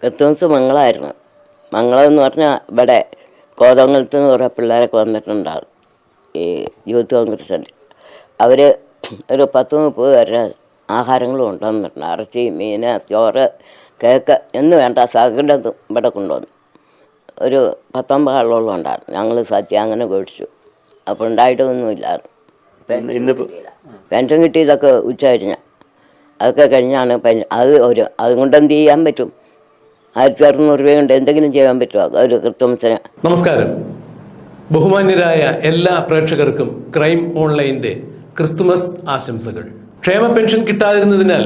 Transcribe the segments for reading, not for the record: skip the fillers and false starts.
Christmas മംഗളമായിരുന്നു. മംഗളം എന്ന് പറഞ്ഞാൽ ഇവിടെ കോതമംഗലത്ത് നിന്ന് കുറേ പിള്ളേരൊക്കെ വന്നിട്ടുണ്ടാകും. ഈ യൂത്ത് കോൺഗ്രസ്സിൽ അവർ ഒരു 10-30 പേരുടെ ആഹാരങ്ങളും കൊണ്ടുവന്നിട്ടുണ്ട്. ഇറച്ചി, മീൻ, ചോറ്, കേക്ക് എന്ന് വേണ്ട സകലതും ഇവിടെ കൊണ്ടുവന്നു. ഒരു 19 ആളോളം ഉണ്ടായിരുന്നു. ഞങ്ങൾ സദ്യ അങ്ങനെ കഴിച്ചു. അപ്പോൾ ഉണ്ടായിട്ടൊന്നുമില്ലായിരുന്നു. പെൻഷൻ കിട്ടിയതൊക്കെ ഉച്ച കഴിഞ്ഞാൽ അതൊക്കെ കഴിഞ്ഞാണ് അതുകൊണ്ട് എന്ത് ചെയ്യാൻ പറ്റും? 1600 രൂപ കൊണ്ട് എന്തെങ്കിലും ചെയ്യാൻ പറ്റുമോ ഒരു ക്രിസ്മസിന്? നമസ്കാരം. ബഹുമാന്യരായ എല്ലാ പ്രേക്ഷകർക്കും ക്രൈം ഓൺലൈൻ്റെ ക്രിസ്തുമസ് ആശംസകൾ. ക്ഷേമ പെൻഷൻ കിട്ടാതിരുന്നതിനാൽ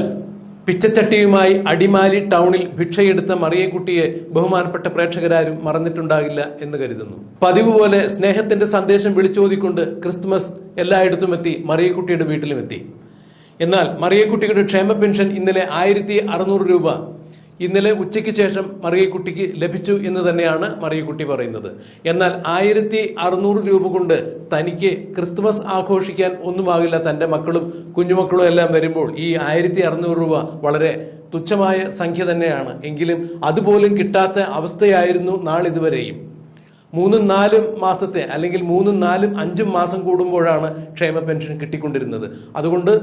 പിച്ചച്ചട്ടിയുമായി അടിമാലി ടൗണിൽ ഭിക്ഷയെടുത്ത മറിയക്കുട്ടിയെ ബഹുമാനപ്പെട്ട പ്രേക്ഷകരാരും മറന്നിട്ടുണ്ടാകില്ല എന്ന് കരുതുന്നു. പതിവ് പോലെ സ്നേഹത്തിന്റെ സന്ദേശം വിളിച്ചോതിക്കൊണ്ട് ക്രിസ്തുമസ് എല്ലായിടത്തും എത്തി, മറിയക്കുട്ടിയുടെ വീട്ടിലും എത്തി. എന്നാൽ മറിയക്കുട്ടിയുടെ ക്ഷേമ പെൻഷൻ ഇന്നലെ 1600 രൂപ ഇന്നലെ ഉച്ചയ്ക്ക് ശേഷം മറിയക്കുട്ടിക്ക് ലഭിച്ചു എന്ന് തന്നെയാണ് മറിയക്കുട്ടി പറയുന്നത്. എന്നാൽ 1600 രൂപ കൊണ്ട് തനിക്ക് ക്രിസ്തുമസ് ആഘോഷിക്കാൻ ഒന്നുമാകില്ല. തൻ്റെ മക്കളും കുഞ്ഞുമക്കളും എല്ലാം വരുമ്പോൾ ഈ 1600 രൂപ വളരെ തുച്ഛമായ സംഖ്യ തന്നെയാണ്. എങ്കിലും അതുപോലും കിട്ടാത്ത അവസ്ഥയായിരുന്നു നാളിതുവരെയും. 3-4 മാസത്തെ അല്ലെങ്കിൽ 3-4-5 മാസം കൂടുമ്പോഴാണ് ക്ഷേമ പെൻഷൻ കിട്ടിക്കൊണ്ടിരുന്നത്. അതുകൊണ്ട്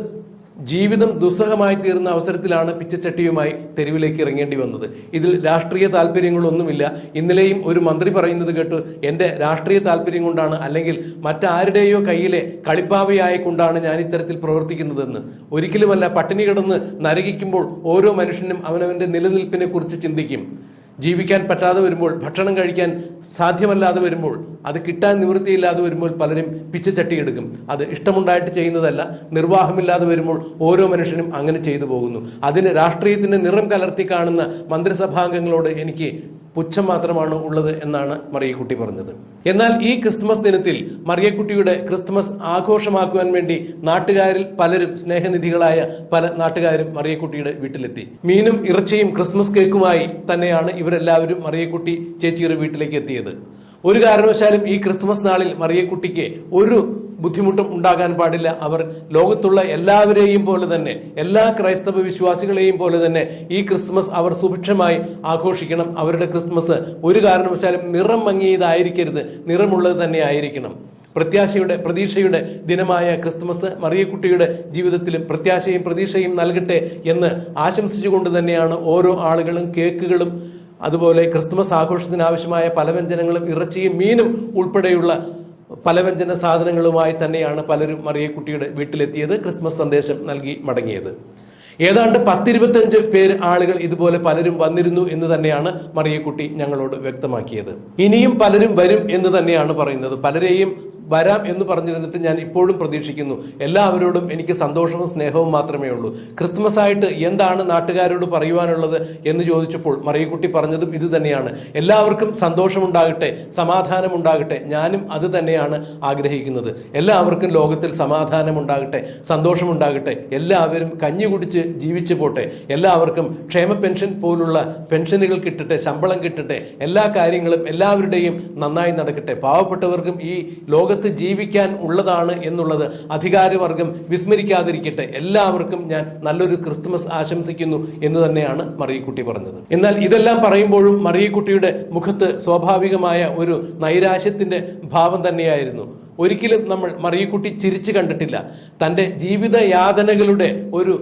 ജീവിതം ദുസ്സഹമായി തീർന്ന അവസരത്തിലാണ് പിച്ചച്ചട്ടിയുമായി തെരുവിലേക്ക് ഇറങ്ങേണ്ടി വന്നത്. ഇതിൽ രാഷ്ട്രീയ താല്പര്യങ്ങളൊന്നുമില്ല. ഇന്നലെയും ഒരു മന്ത്രി പറയുന്നത് കേട്ടു, എൻ്റെ രാഷ്ട്രീയ താല്പര്യം കൊണ്ടാണ് അല്ലെങ്കിൽ മറ്റാരുടെയോ കയ്യിലെ കളിപ്പാവയായിക്കൊണ്ടാണ് ഞാൻ ഇത്തരത്തിൽ പ്രവർത്തിക്കുന്നതെന്ന്. ഒരിക്കലുമല്ല. പട്ടിണി കിടന്ന് നരകിക്കുമ്പോൾ ഓരോ മനുഷ്യനും അവനവൻ്റെ നിലനിൽപ്പിനെ കുറിച്ച് ചിന്തിക്കും. ജീവിക്കാൻ പറ്റാതെ വരുമ്പോൾ, ഭക്ഷണം കഴിക്കാൻ സാധ്യമല്ലാതെ വരുമ്പോൾ, അത് കിട്ടാൻ നിവൃത്തിയില്ലാതെ വരുമ്പോൾ പലരും പിച്ചച്ചട്ടി എടുക്കും. അത് ഇഷ്ടമുണ്ടായിട്ട് ചെയ്യുന്നതല്ല. നിർവാഹമില്ലാതെ വരുമ്പോൾ ഓരോ മനുഷ്യനും അങ്ങനെ ചെയ്തു പോകുന്നു. അതിന് രാഷ്ട്രീയത്തിന് നിറം കലർത്തി കാണുന്ന മന്ത്രിസഭാംഗങ്ങളോട് എനിക്ക് പുച്ഛം മാത്രമാണ് ഉള്ളത് എന്നാണ് മറിയക്കുട്ടി പറഞ്ഞത്. എന്നാൽ ഈ ക്രിസ്തുമസ് ദിനത്തിൽ മറിയക്കുട്ടിയുടെ ക്രിസ്തുമസ് ആഘോഷമാക്കുവാൻ വേണ്ടി നാട്ടുകാരിൽ പലരും, സ്നേഹനിധികളായ പല നാട്ടുകാരും മറിയക്കുട്ടിയുടെ വീട്ടിലെത്തി. മീനും ഇറച്ചിയും ക്രിസ്മസ് കേക്കുമായി തന്നെയാണ് ഇവരെല്ലാവരും മറിയക്കുട്ടി ചേച്ചിയുടെ വീട്ടിലേക്ക് എത്തിയത്. ഒരു കാരണവശാലും ഈ ക്രിസ്തുമസ് നാളിൽ മറിയക്കുട്ടിക്ക് ഒരു ബുദ്ധിമുട്ടും ഉണ്ടാകാൻ പാടില്ല. അവർ ലോകത്തുള്ള എല്ലാവരെയും പോലെ തന്നെ, എല്ലാ ക്രൈസ്തവ വിശ്വാസികളെയും പോലെ തന്നെ ഈ ക്രിസ്മസ് അവർ സുഭിക്ഷമായി ആഘോഷിക്കണം. അവരുടെ ക്രിസ്മസ് ഒരു കാരണവശാലും നിറം മങ്ങിയതായിരിക്കരുത്, നിറമുള്ളത് തന്നെ ആയിരിക്കണം. പ്രത്യാശയുടെ, പ്രതീക്ഷയുടെ ദിനമായ ക്രിസ്തുമസ് മറിയക്കുട്ടിയുടെ ജീവിതത്തിലും പ്രത്യാശയും പ്രതീക്ഷയും നൽകട്ടെ എന്ന് ആശംസിച്ചുകൊണ്ട് തന്നെയാണ് ഓരോ ആളുകളും കേക്കുകളും അതുപോലെ ക്രിസ്തുമസ് ആഘോഷത്തിന് ആവശ്യമായ പലവ്യഞ്ജനങ്ങളും ഇറച്ചിയും മീനും ഉൾപ്പെടെയുള്ള പലവ്യഞ്ജന സാധനങ്ങളുമായി തന്നെയാണ് പലരും മറിയക്കുട്ടിയുടെ വീട്ടിലെത്തിയത്, ക്രിസ്മസ് സന്ദേശം നൽകി മടങ്ങിയത്. ഏതാണ്ട് 10-25 പേര് ആളുകൾ ഇതുപോലെ പലരും വന്നിരുന്നു എന്ന് തന്നെയാണ് മറിയക്കുട്ടി ഞങ്ങളോട് വ്യക്തമാക്കിയത്. ഇനിയും പലരും വരും എന്ന് തന്നെയാണ് പറയുന്നത്. പലരെയും വരാം എന്ന് പറഞ്ഞിരുന്നിട്ട് ഞാൻ ഇപ്പോഴും പ്രതീക്ഷിക്കുന്നു. എല്ലാവരോടും എനിക്ക് സന്തോഷവും സ്നേഹവും മാത്രമേ ഉള്ളൂ. ക്രിസ്മസ് ആയിട്ട് എന്താണ് നാട്ടുകാരോട് പറയുവാനുള്ളത് എന്ന് ചോദിച്ചപ്പോൾ മറിയക്കുട്ടി പറഞ്ഞതും ഇത് തന്നെയാണ്. എല്ലാവർക്കും സന്തോഷമുണ്ടാകട്ടെ, സമാധാനമുണ്ടാകട്ടെ. ഞാനും അത് തന്നെയാണ് ആഗ്രഹിക്കുന്നത്. എല്ലാവർക്കും ലോകത്തിൽ സമാധാനമുണ്ടാകട്ടെ, സന്തോഷമുണ്ടാകട്ടെ. എല്ലാവരും കഞ്ഞി കുടിച്ച് ജീവിച്ചു പോട്ടെ. എല്ലാവർക്കും ക്ഷേമ പെൻഷൻ പോലുള്ള പെൻഷനുകൾ കിട്ടട്ടെ, ശമ്പളം കിട്ടട്ടെ. എല്ലാ കാര്യങ്ങളും എല്ലാവരുടെയും നന്നായി നടക്കട്ടെ. പാവപ്പെട്ടവർക്കും ഈ ലോകത്ത് ജീവിക്കാൻ ഉള്ളതാണ് എന്നുള്ളത് അധികാരവർഗം വിസ്മരിക്കാതിരിക്കട്ടെ. എല്ലാവർക്കും ഞാൻ നല്ലൊരു ക്രിസ്തുമസ് ആശംസിക്കുന്നു എന്ന് തന്നെയാണ് മറിയക്കുട്ടി പറഞ്ഞത്. എന്നാൽ ഇതെല്ലാം പറയുമ്പോഴും മറിയക്കുട്ടിയുടെ മുഖത്ത് സ്വാഭാവികമായ ഒരു നൈരാശ്യത്തിന്റെ ഭാവം തന്നെയായിരുന്നു. ഒരിക്കലും നമ്മൾ മറിയക്കുട്ടി ചിരിച്ചു കണ്ടിട്ടില്ല. തൻ്റെ ജീവിത യാതനകളുടെ ഒരു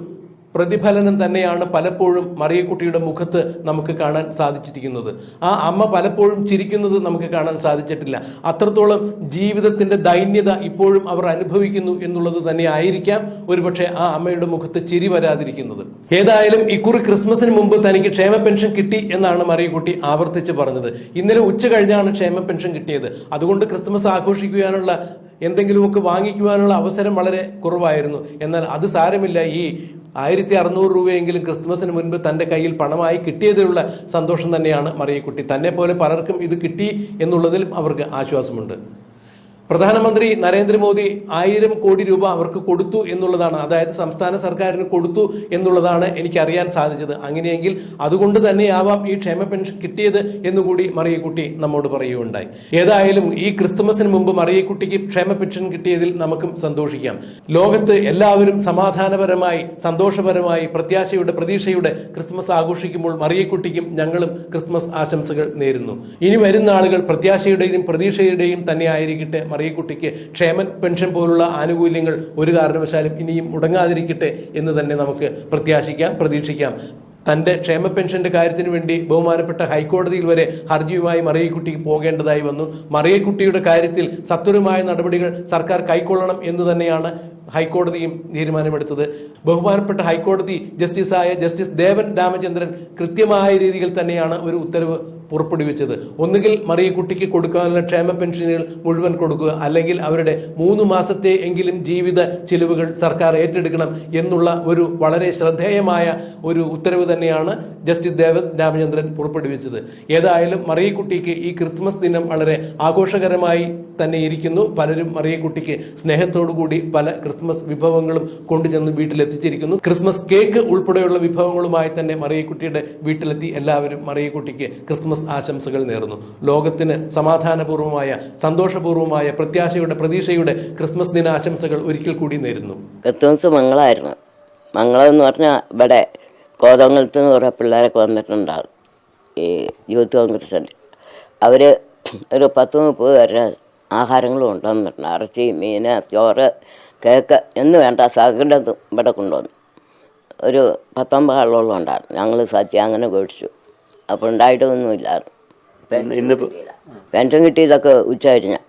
പ്രതിഫലനം തന്നെയാണ് പലപ്പോഴും മറിയക്കുട്ടിയുടെ മുഖത്ത് നമുക്ക് കാണാൻ സാധിച്ചിരിക്കുന്നത്. ആ അമ്മ പലപ്പോഴും ചിരിക്കുന്നത് നമുക്ക് കാണാൻ സാധിച്ചിട്ടില്ല. അത്രത്തോളം ജീവിതത്തിന്റെ ദൈന്യത ഇപ്പോഴും അവർ അനുഭവിക്കുന്നു എന്നുള്ളത് തന്നെ ആയിരിക്കാം ഒരുപക്ഷെ ആ അമ്മയുടെ മുഖത്ത് ചിരി വരാതിരിക്കുന്നത്. ഏതായാലും ഇക്കുറി ക്രിസ്മസിന് മുമ്പ് തനിക്ക് ക്ഷേമ പെൻഷൻ കിട്ടി എന്നാണ് മറിയക്കുട്ടി ആവർത്തിച്ച് പറഞ്ഞത്. ഇന്നലെ ഉച്ച കഴിഞ്ഞാണ് ക്ഷേമ പെൻഷൻ കിട്ടിയത്. അതുകൊണ്ട് ക്രിസ്മസ് ആഘോഷിക്കുവാനുള്ള എന്തെങ്കിലുമൊക്കെ വാങ്ങിക്കുവാനുള്ള അവസരം വളരെ കുറവായിരുന്നു. എന്നാൽ അത് സാരമില്ല. ഈ 1600 രൂപയെങ്കിലും ക്രിസ്മസിന് മുൻപ് തൻ്റെ കയ്യിൽ പണമായി കിട്ടിയതിലുള്ള സന്തോഷം തന്നെയാണ് മറിയക്കുട്ടി. തന്നെ പോലെ പലർക്കും ഇത് കിട്ടി എന്നുള്ളതിലും അവർക്ക് ആശ്വാസമുണ്ട്. പ്രധാനമന്ത്രി നരേന്ദ്രമോദി 1000 കോടി രൂപ അവർക്ക് കൊടുത്തു എന്നുള്ളതാണ്, അതായത് സംസ്ഥാന സർക്കാരിന് കൊടുത്തു എന്നുള്ളതാണ് എനിക്കറിയാൻ സാധിച്ചത്. അങ്ങനെയെങ്കിൽ അതുകൊണ്ട് തന്നെയാവാം ഈ ക്ഷേമ പെൻഷൻ കിട്ടിയത് എന്നുകൂടി മറിയക്കുട്ടി നമ്മോട് പറയുകയുണ്ടായി. ഏതായാലും ഈ ക്രിസ്തുമസിന് മുമ്പ് മറിയക്കുട്ടിക്ക് ക്ഷേമ പെൻഷൻ കിട്ടിയതിൽ നമുക്കും സന്തോഷിക്കാം. ലോകത്ത് എല്ലാവരും സമാധാനപരമായി സന്തോഷപരമായി പ്രതീക്ഷയുടെ ക്രിസ്മസ് ആഘോഷിക്കുമ്പോൾ മറിയക്കുട്ടിക്കും ഞങ്ങളും ക്രിസ്മസ് ആശംസകൾ നേരുന്നു. ഇനി വരുന്ന ആളുകൾ പ്രത്യാശയുടെയും പ്രതീക്ഷയുടെയും തന്നെ ആയിരിക്കട്ടെ. മറിയക്കുട്ടിക്ക് ക്ഷേമ പെൻഷൻ പോലുള്ള ആനുകൂല്യങ്ങൾ ഒരു കാരണവശാലും ഇനിയും മുടങ്ങാതിരിക്കട്ടെ എന്ന് തന്നെ നമുക്ക് പ്രതീക്ഷിക്കാം. തൻ്റെ ക്ഷേമ പെൻഷന്റെ കാര്യത്തിന് വേണ്ടി ബഹുമാനപ്പെട്ട ഹൈക്കോടതിയിൽ വരെ ഹർജിയുമായി മറിയക്കുട്ടിക്ക് പോകേണ്ടതായി വന്നു. മറിയക്കുട്ടിയുടെ കാര്യത്തിൽ സത്വരമായ നടപടികൾ സർക്കാർ കൈക്കൊള്ളണം എന്ന് തന്നെയാണ് ഹൈക്കോടതിയും തീരുമാനമെടുത്തത്. ബഹുമാനപ്പെട്ട ഹൈക്കോടതി ജസ്റ്റിസ് ദേവൻ രാമചന്ദ്രൻ കൃത്യമായ രീതിയിൽ തന്നെയാണ് ഒരു ഉത്തരവ് പുറപ്പെടുവിച്ചത്. ഒന്നുകിൽ മറിയക്കുട്ടിക്ക് കൊടുക്കാനുള്ള ക്ഷേമ പെൻഷനുകൾ മുഴുവൻ കൊടുക്കുക, അല്ലെങ്കിൽ അവരുടെ 3 മാസത്തെ എങ്കിലും ജീവിത ചിലവുകൾ സർക്കാർ ഏറ്റെടുക്കണം എന്നുള്ള ഒരു വളരെ ശ്രദ്ധേയമായ ഒരു ഉത്തരവ് തന്നെയാണ് ജസ്റ്റിസ് ദേവൻ രാമചന്ദ്രൻ പുറപ്പെടുവിച്ചത്. ഏതായാലും മറിയക്കുട്ടിക്ക് ഈ ക്രിസ്മസ് ദിനം വളരെ ആഘോഷകരമായി തന്നെ ഇരിക്കുന്നു. പലരും മറിയക്കുട്ടിക്ക് സ്നേഹത്തോടു കൂടി പല ക്രിസ്മസ് വിഭവങ്ങളും കൊണ്ടുചെന്ന് വീട്ടിലെത്തിച്ചിരിക്കുന്നു. ക്രിസ്മസ് കേക്ക് ഉൾപ്പെടെയുള്ള വിഭവങ്ങളുമായി തന്നെ മറിയക്കുട്ടിയുടെ വീട്ടിലെത്തി എല്ലാവരും മറിയക്കുട്ടിക്ക് ക്രിസ്മസ് ആശംസകൾ നേർന്നു. ലോകത്തിന് സമാധാനപൂർവമായ സന്തോഷപൂർവമായ പ്രതീക്ഷയുടെ ക്രിസ്മസ് ദിന ആശംസകൾ ഒരിക്കൽ കൂടി നേരുന്നു. ക്രിസ്മസ് മംഗളമായിരുന്നു. മംഗളം എന്ന് പറഞ്ഞാൽ ഇവിടെ കോതമംഗലത്ത് നിന്ന് കുറേ പിള്ളേരൊക്കെ വന്നിട്ടുണ്ടാകും. ഈ യൂത്ത് കോൺഗ്രസ് അവർ ഒരു 10-30 പേരുടെ ആഹാരങ്ങളും കൊണ്ടുവന്നിട്ടുണ്ട്. ഇറച്ചി, മീൻ, ചോറ്, കേക്ക് എന്ന് വേണ്ട സകലതും ഇവിടെ കൊണ്ടുവന്നു. ഒരു 19 ആളോളം ഉണ്ടായിരുന്നു. ഞങ്ങൾ സദ്യ അങ്ങനെ മേടിച്ചു. അപ്പോൾ ഉണ്ടായിട്ടൊന്നുമില്ലായിരുന്നു. പെൻഷൻ കിട്ടിയതൊക്കെ ഉച്ച കഴിഞ്ഞാൽ